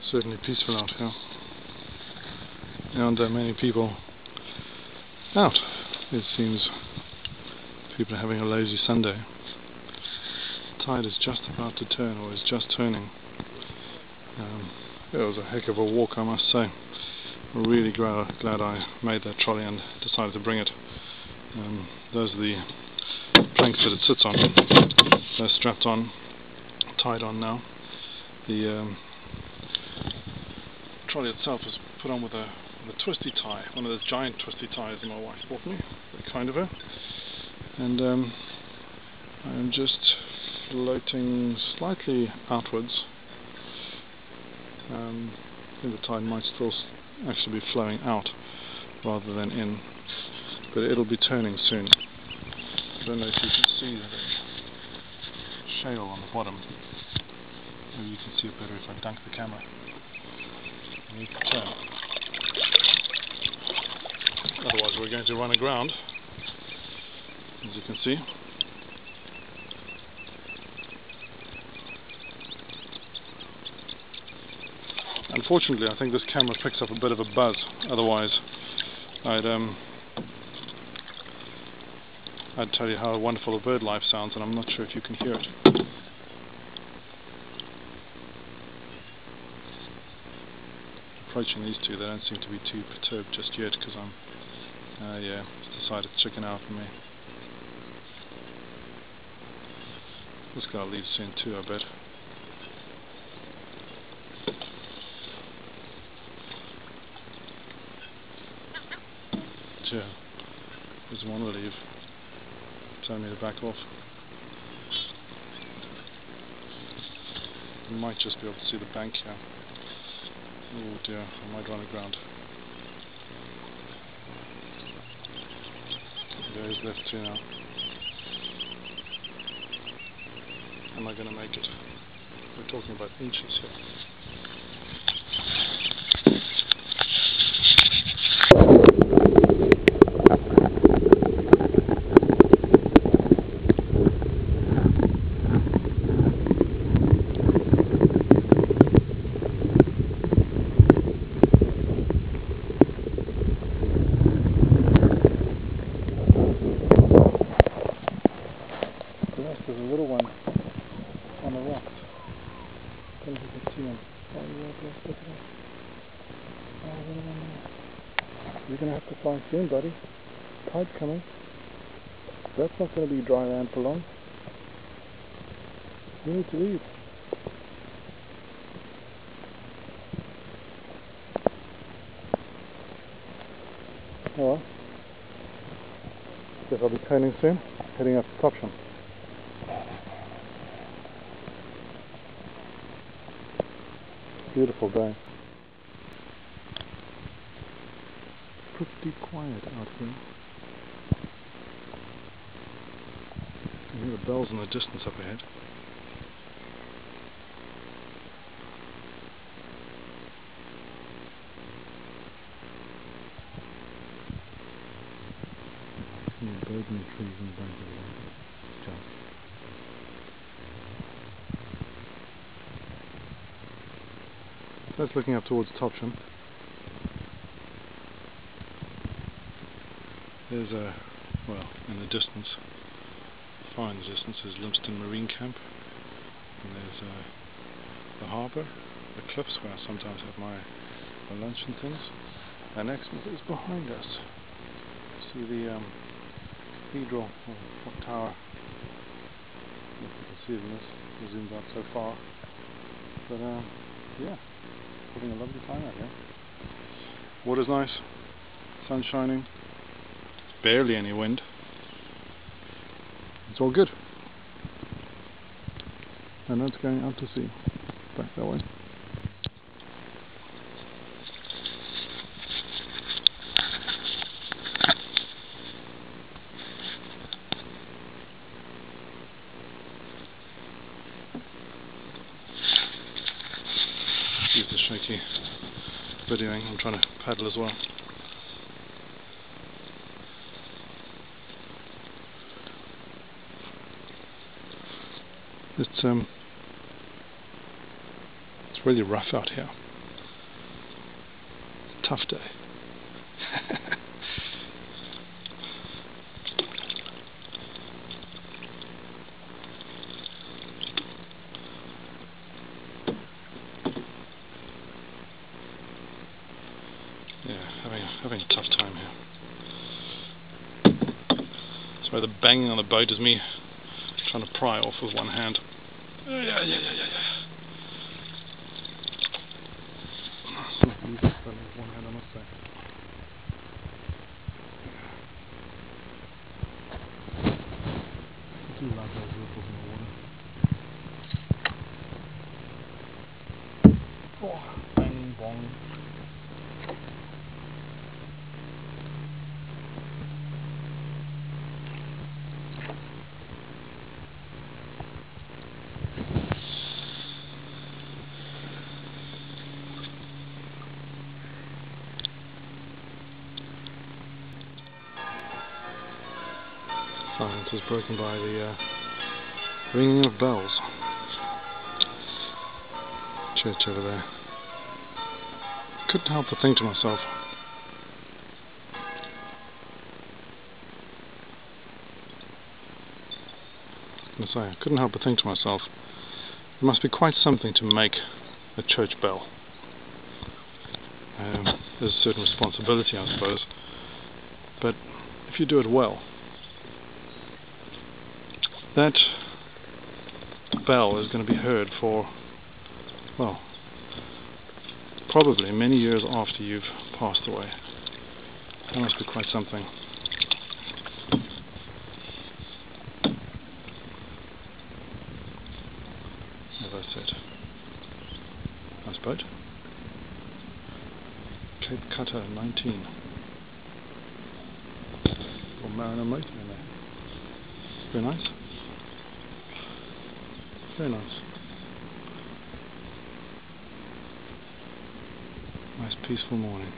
Certainly peaceful out here. And there are many people out. It seems people are having a lazy Sunday. The tide is just about to turn, or is just turning. It was a heck of a walk, I must say. I'm really glad I made that trolley and decided to bring it. Those are the planks that it sits on. They're strapped on, tied on now. The trolley itself is put on with a twisty tie, one of those giant twisty ties that my wife bought me, very kind of her. And I'm just floating slightly outwards. I think the tide might still actually be flowing out rather than in, but it'll be turning soon. I don't know if you can see the shale on the bottom. Maybe you can see it better if I dunk the camera. I need to turn. Otherwise we're going to run aground, as you can see. Unfortunately, I think this camera picks up a bit of a buzz. Otherwise, I'd tell you how wonderful a bird life sounds, and I'm not sure if you can hear it. Approaching these two, they don't seem to be too perturbed just yet, because I'm, it's decided to chicken out on me. This guy will leave soon too, I bet. Yeah, doesn't want to leave. Telling me to back off. You might just be able to see the bank here. Oh dear, I might run aground. There is left two now. Am I going to make it? We're talking about inches here. There's a little one on the rocks. I don't know if you can see him. Oh, yeah, look at that. Oh, little one there. You're going to have to fly soon, buddy. Tide's coming. That's not going to be dry land for long. You need to leave. Oh well. Guess I'll be turning soon, heading up to Topsham. Beautiful day. Pretty quiet out here. You hear the bells in the distance up ahead. Birds in the trees in the back of the water. That's looking up towards Topsham. There's a, well, in the distance, far in the distance, is Lympston Marine Camp. And there's the harbour, the cliffs where I sometimes have my lunch and things. And next is behind us. See the cathedral or tower. I don't know if you can see it in this, it zoomed out so far. But yeah, having a lovely time out here. Water's nice, sun's shining, barely any wind. It's all good. And that's going out to sea, back that way. Use the shaky videoing. I'm trying to paddle as well. It's really rough out here. tough day. Yeah, having a tough time here. Sorry, the banging on the boat is me trying to pry off with one hand. Yeah. One hand, I must say. I do love those ripples in the water. Oh, bang, bong. Silence is broken by the ringing of bells. Church over there. Couldn't help but think to myself, I couldn't help but think to myself, it must be quite something to make a church bell. There's a certain responsibility, I suppose, but if you do it well, that bell is going to be heard for, well, probably many years after you've passed away. That must be quite something. As I said, nice boat. Cape Cutter 19. Or Mariner motor in there. Very nice. Very nice. Nice peaceful morning.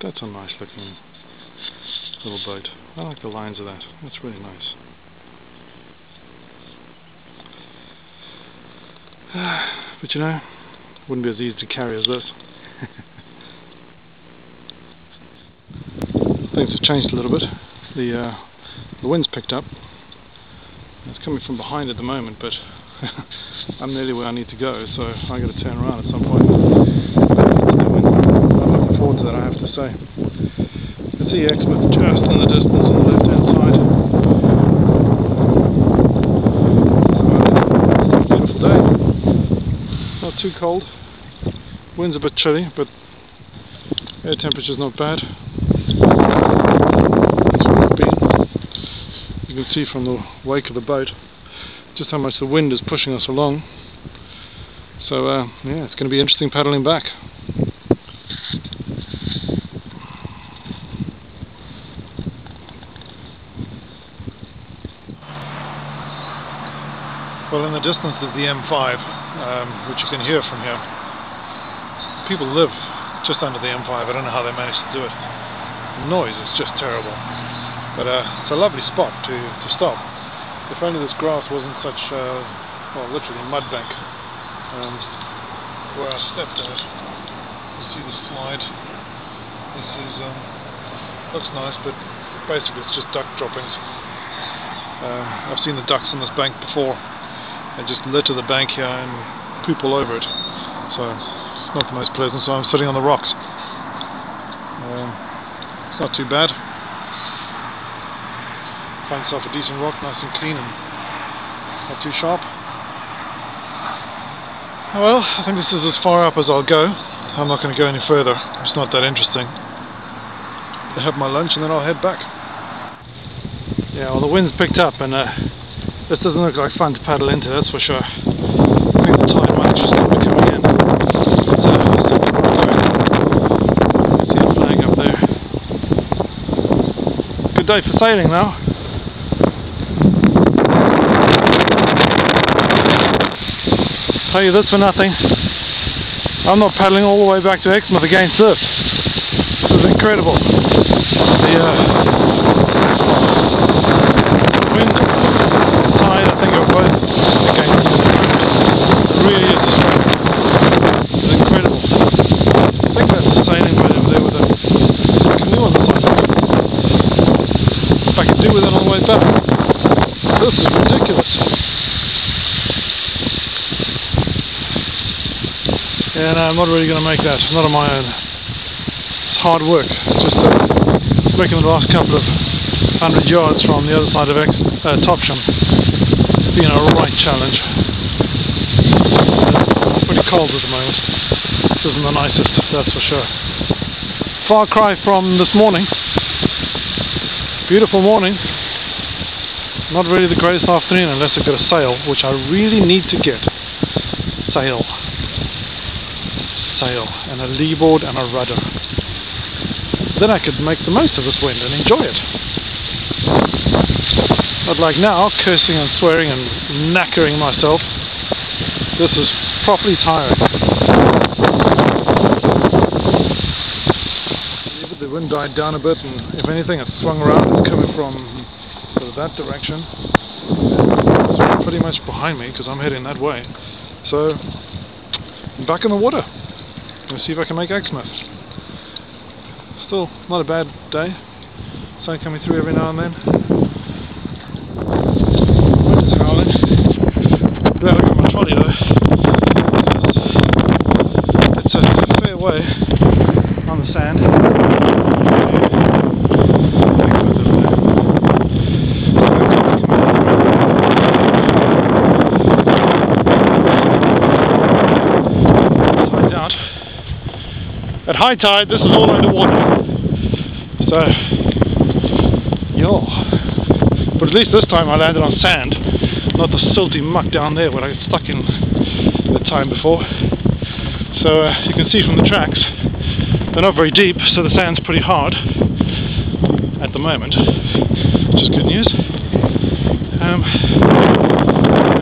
That's a nice looking little boat. I like the lines of that. That's really nice. But you know, wouldn't be as easy to carry as this. Things have changed a little bit. The wind's picked up. It's coming from behind at the moment, but I'm nearly where I need to go, so I got to turn around at some point. I'm looking forward to that, I have to say. I see Exmouth just in the distance on the left-hand side. It's a beautiful day. Not too cold. Wind's a bit chilly, but air temperature's not bad. You can see from the wake of the boat just how much the wind is pushing us along. So yeah, it's going to be interesting paddling back. Well, in the distance is the M5, which you can hear from here. People live just under the M5. I don't know how they managed to do it. The noise is just terrible. But it's a lovely spot to stop. If only this grass wasn't such, well, literally mud bank. Where I stepped in it, you see the slide. This is looks nice, but basically it's just duck droppings. I've seen the ducks on this bank before. They just litter the bank here and poop all over it. So it's not the most pleasant. So I'm sitting on the rocks. It's not too bad. Find yourself a decent rock, nice and clean and not too sharp. Well, I think this is as far up as I'll go. I'm not going to go any further. It's not that interesting. I'll have my lunch and then I'll head back. Yeah, well, the wind's picked up and this doesn't look like fun to paddle into, that's for sure. I think the tide might just stop coming in. See a flag up there. Good day for sailing now. tell you this for nothing. I'm not paddling all the way back to Exmouth against this. This is incredible. The wind, tide, I think are both against me. It really is a strength. It's incredible. I think that's the sailing boat over there with a canoe on the side. If I could do with it all the way back. This is ridiculous. Yeah, no, I'm not really going to make that. Not on my own. It's hard work. Just making the last couple of 100 yards from the other side of Topsham. It's been a right challenge. It's pretty cold at the moment. This isn't the nicest, that's for sure. Far cry from this morning. Beautiful morning. Not really the greatest afternoon unless I get a sail, which I really need to get. Sail, and a leeboard and a rudder. Then I could make the most of this wind and enjoy it. But like now, cursing and swearing and knackering myself, this is properly tiring. The wind died down a bit, and if anything it's swung around. It's coming from sort of that direction. It's pretty much behind me because I'm heading that way. So I'm back in the water. Let's see if I can make Exmouth. Still not a bad day. Sun coming through every now and then. Wind is howling. Glad I got my trolley though. It's a fair way on the sand. At high tide, this is all underwater. So, yo. But at least this time I landed on sand, not the silty muck down there where I got stuck in the time before. So you can see from the tracks, they're not very deep, so the sand's pretty hard at the moment, which is good news.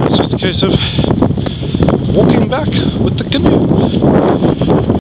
It's just a case of walking back with the canoe.